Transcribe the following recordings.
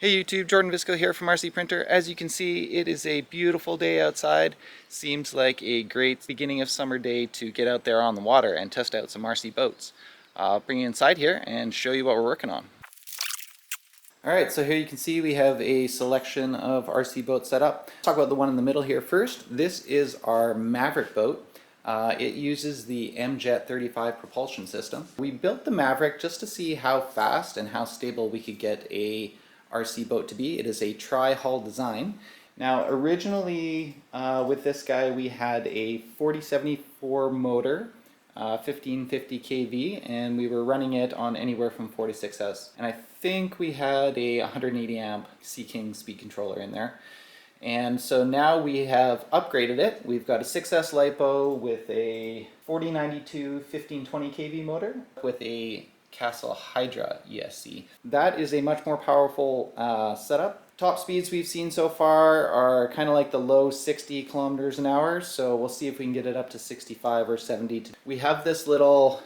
Hey YouTube, Jordan Visco here from RC Printer. As you can see, it is a beautiful day outside. Seems like a great beginning of summer day to get out there on the water and test out some RC boats. I'll bring you inside here and show you what we're working on. Alright, so here you can see we have a selection of RC boats set up. Let's talk about the one in the middle here first. This is our Maverick boat. It uses the MJet 35 propulsion system. We built the Maverick just to see how fast and how stable we could get a RC boat to be. It is a tri-hull design. Now originally with this guy we had a 4074 motor, 1550 kV, and we were running it on anywhere from 4 to 6S. And I think we had a 180 amp Seaking speed controller in there. And so now we have upgraded it. We've got a 6S LiPo with a 4092 1520 kV motor with a Castle Hydra ESC. That is a much more powerful setup. Top speeds we've seen so far are kind of like the low 60 kilometers an hour, so we'll see if we can get it up to 65 or 70. We have this little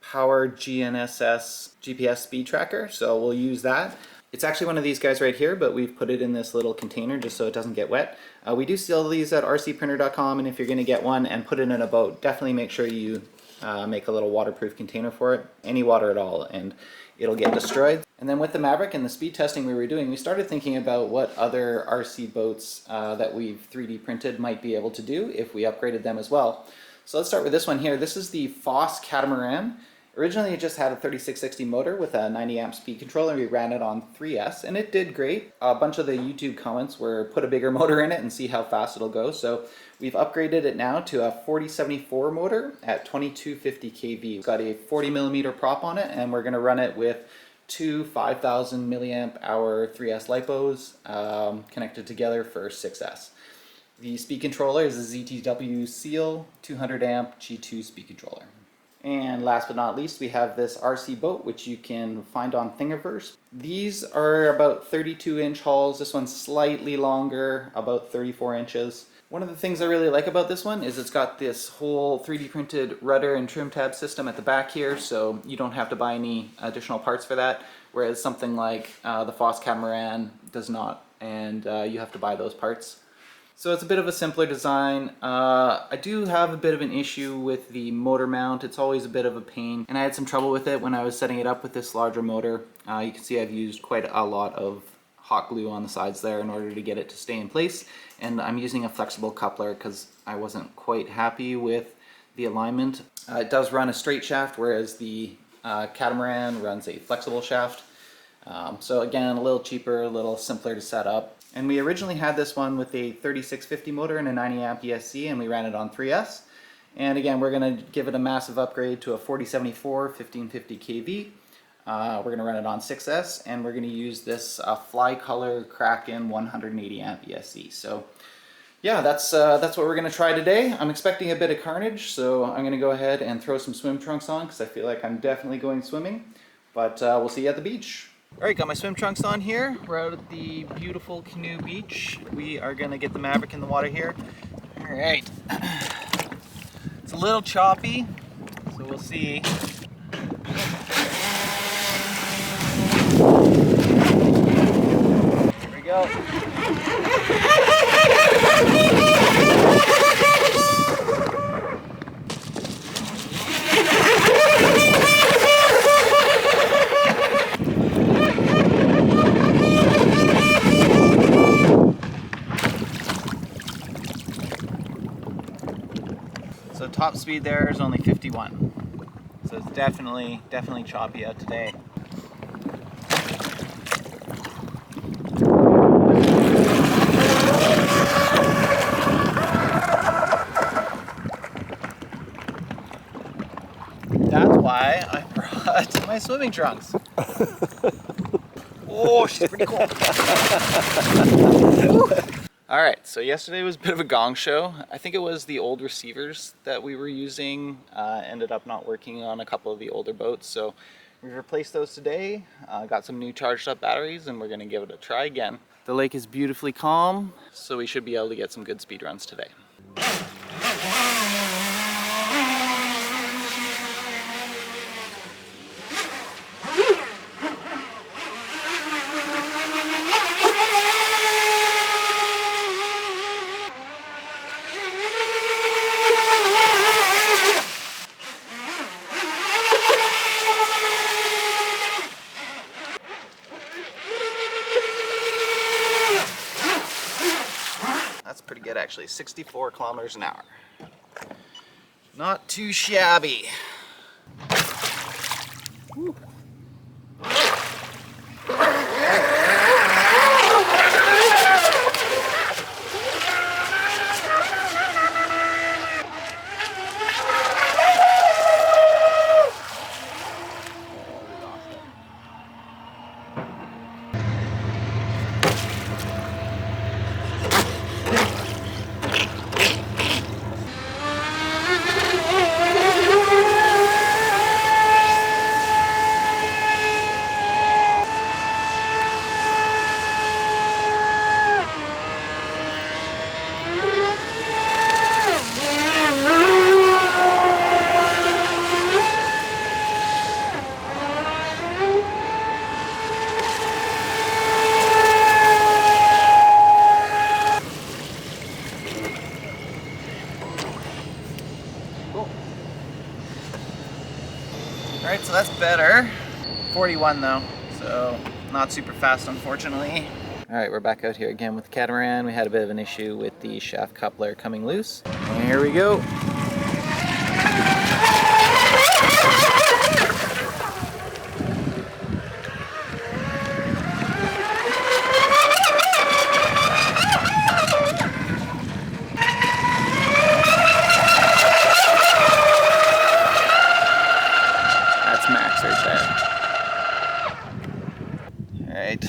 Power GNSS GPS speed tracker, so we'll use that. It's actually one of these guys right here, but we've put it in this little container just so it doesn't get wet. We do sell these at rcprinter.com, and if you're going to get one and put it in a boat, definitely make sure you make a little waterproof container for it, any water at all, and it'll get destroyed. And then with the Maverick and the speed testing we were doing, we started thinking about what other RC boats that we've 3D printed might be able to do if we upgraded them as well. So let's start with this one here. This is the Foss Catamaran. Originally it just had a 3660 motor with a 90 amp speed controller, and we ran it on 3S, and it did great. A bunch of the YouTube comments were put a bigger motor in it and see how fast it'll go. So we've upgraded it now to a 4074 motor at 2250 kV. It's got a 40 millimeter prop on it, and we're going to run it with two 5000 milliamp hour 3S LiPos connected together for 6S. The speed controller is a ZTW Seal 200 amp G2 speed controller. And last but not least, we have this RC boat, which you can find on Thingiverse. These are about 32-inch hulls. This one's slightly longer, about 34 inches. One of the things I really like about this one is it's got this whole 3D printed rudder and trim tab system at the back here, so you don't have to buy any additional parts for that, whereas something like the Foss Catamaran does not, and you have to buy those parts. So it's a bit of a simpler design. I do have a bit of an issue with the motor mount. It's always a bit of a pain, and I had some trouble with it when I was setting it up with this larger motor. You can see I've used quite a lot of hot glue on the sides there in order to get it to stay in place, and I'm using a flexible coupler because I wasn't quite happy with the alignment. It does run a straight shaft, whereas the Catamaran runs a flexible shaft. So again, a little cheaper, a little simpler to set up. And we originally had this one with a 3650 motor and a 90 amp ESC, and we ran it on 3S. And again, we're going to give it a massive upgrade to a 4074 1550 kV. We're going to run it on 6S, and we're going to use this Flycolor Kraken 180 amp ESC. So yeah, that's what we're going to try today. I'm expecting a bit of carnage, so I'm going to go ahead and throw some swim trunks on because I feel like I'm definitely going swimming. But we'll see you at the beach. Alright, got my swim trunks on here. We're out at the beautiful Canoe Beach. We are going to get the Maverick in the water here. Alright. It's a little choppy, so we'll see. Here we go. So top speed there is only 51. So it's definitely choppy out today. That's why I brought my swimming trunks. Oh, she's pretty cool. Alright, so yesterday was a bit of a gong show. I think it was the old receivers that we were using ended up not working on a couple of the older boats, so we replaced those today, got some new charged up batteries, and we're going to give it a try again. The lake is beautifully calm, so we should be able to get some good speed runs today. get actually, 64 kilometers an hour. Not too shabby. Woo. Alright, so that's better. 41 though, so not super fast unfortunately. Alright, we're back out here again with the catamaran. We had a bit of an issue with the shaft coupler coming loose. Here we go. Max right there. Alright,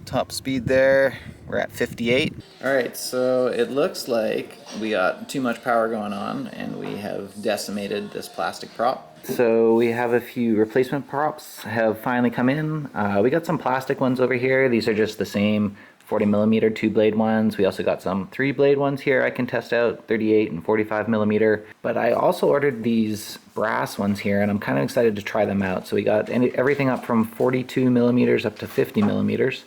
top speed there, we're at 58. Alright, so it looks like we got too much power going on and we have decimated this plastic prop. So we have a few replacement props have finally come in. We got some plastic ones over here. These are just the same 40mm 2-blade ones. We also got some 3-blade ones here I can test out, 38 and 45mm. But I also ordered these brass ones here and I'm kind of excited to try them out. So we got everything up from 42mm up to 50mm.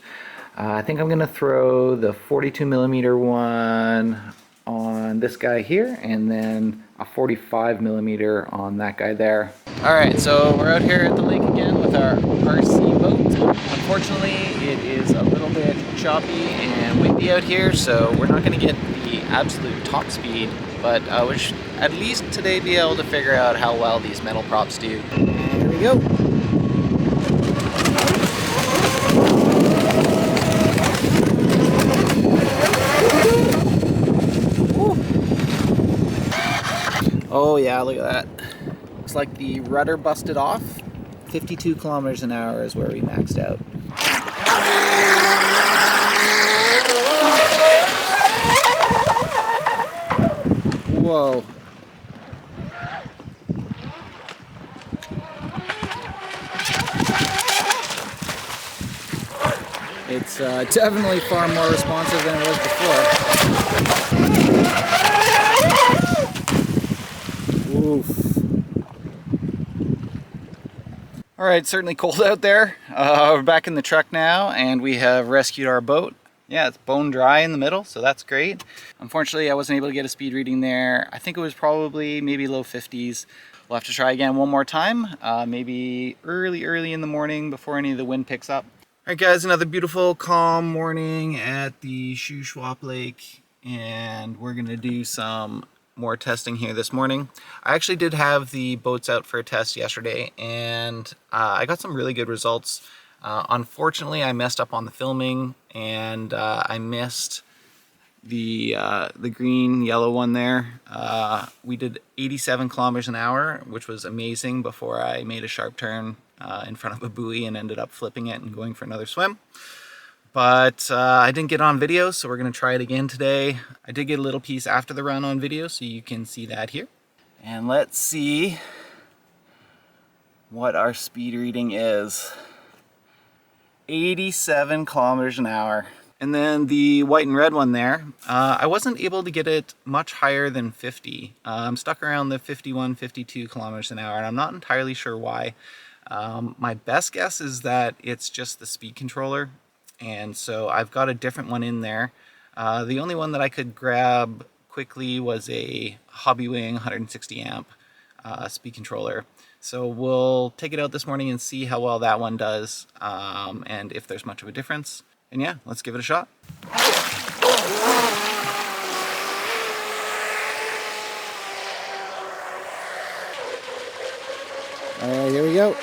I think I'm gonna throw the 42mm one on this guy here and then a 45mm on that guy there. Alright, so we're out here at the lake again with our RC boat. Unfortunately, it is a little bit choppy and windy out here, so we're not going to get the absolute top speed, but we should at least today be able to figure out how well these metal props do. And here we go. Oh yeah, look at that. Looks like the rudder busted off. 52 kilometers an hour is where we maxed out. Whoa. It's definitely far more responsive than it was before. Oof. Alright, certainly cold out there. We're back in the truck now and we have rescued our boat. Yeah, it's bone dry in the middle, so that's great. Unfortunately, I wasn't able to get a speed reading there. I think it was probably maybe low 50s. We'll have to try again one more time, maybe early in the morning before any of the wind picks up. Alright guys, another beautiful calm morning at the Shuswap Lake, and we're gonna do some more testing here this morning. I actually did have the boats out for a test yesterday and I got some really good results. Unfortunately, I messed up on the filming and I missed the green yellow one there. We did 87 kilometers an hour, which was amazing before I made a sharp turn in front of a buoy and ended up flipping it and going for another swim. But I didn't get on video, so we're going to try it again today. I did get a little piece after the run on video, so you can see that here. And let's see what our speed reading is. 87 kilometers an hour. And then the white and red one there, I wasn't able to get it much higher than 50. I'm stuck around the 51, 52 kilometers an hour, and I'm not entirely sure why. My best guess is that it's just the speed controller. And so I've got a different one in there. The only one that I could grab quickly was a Hobbywing 160 amp speed controller. So we'll take it out this morning and see how well that one does and if there's much of a difference. And yeah, let's give it a shot. Alright, here we go.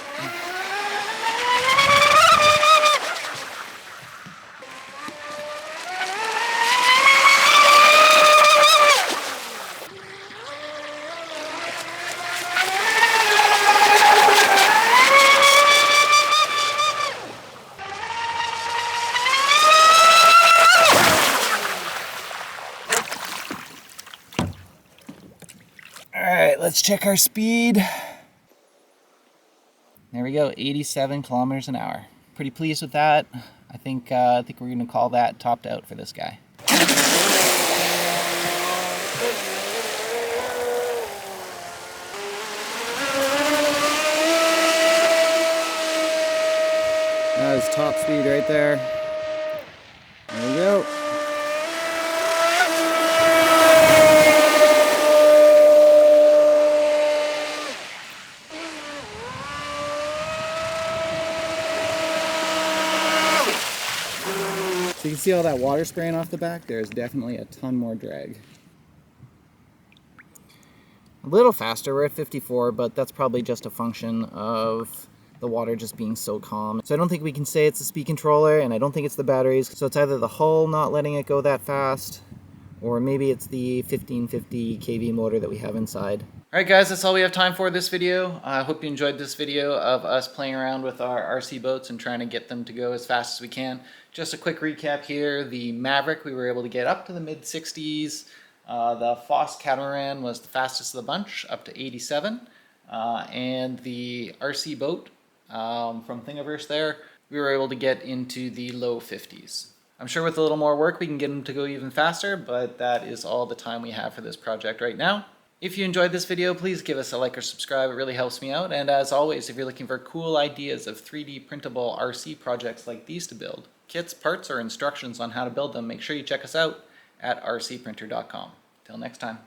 Alright, let's check our speed. There we go, 87 kilometers an hour. Pretty pleased with that. I think we're gonna call that topped out for this guy. That is top speed right there. There we go. So you can see all that water spraying off the back. There's definitely a ton more drag. A little faster, we're at 54, but that's probably just a function of the water just being so calm. So I don't think we can say it's the speed controller, and I don't think it's the batteries. So it's either the hull not letting it go that fast, or maybe it's the 1550 kV motor that we have inside. Alright guys, that's all we have time for this video. I hope you enjoyed this video of us playing around with our RC boats and trying to get them to go as fast as we can. Just a quick recap here. The Maverick, we were able to get up to the mid-60s. The Foss Catamaran was the fastest of the bunch, up to 87. And the RC boat from Thingiverse there, we were able to get into the low 50s. I'm sure with a little more work we can get them to go even faster, but that is all the time we have for this project right now. If you enjoyed this video, please give us a like or subscribe. It really helps me out. And as always, if you're looking for cool ideas of 3D printable RC projects like these to build, kits, parts, or instructions on how to build them, make sure you check us out at rcprinter.com. Till next time.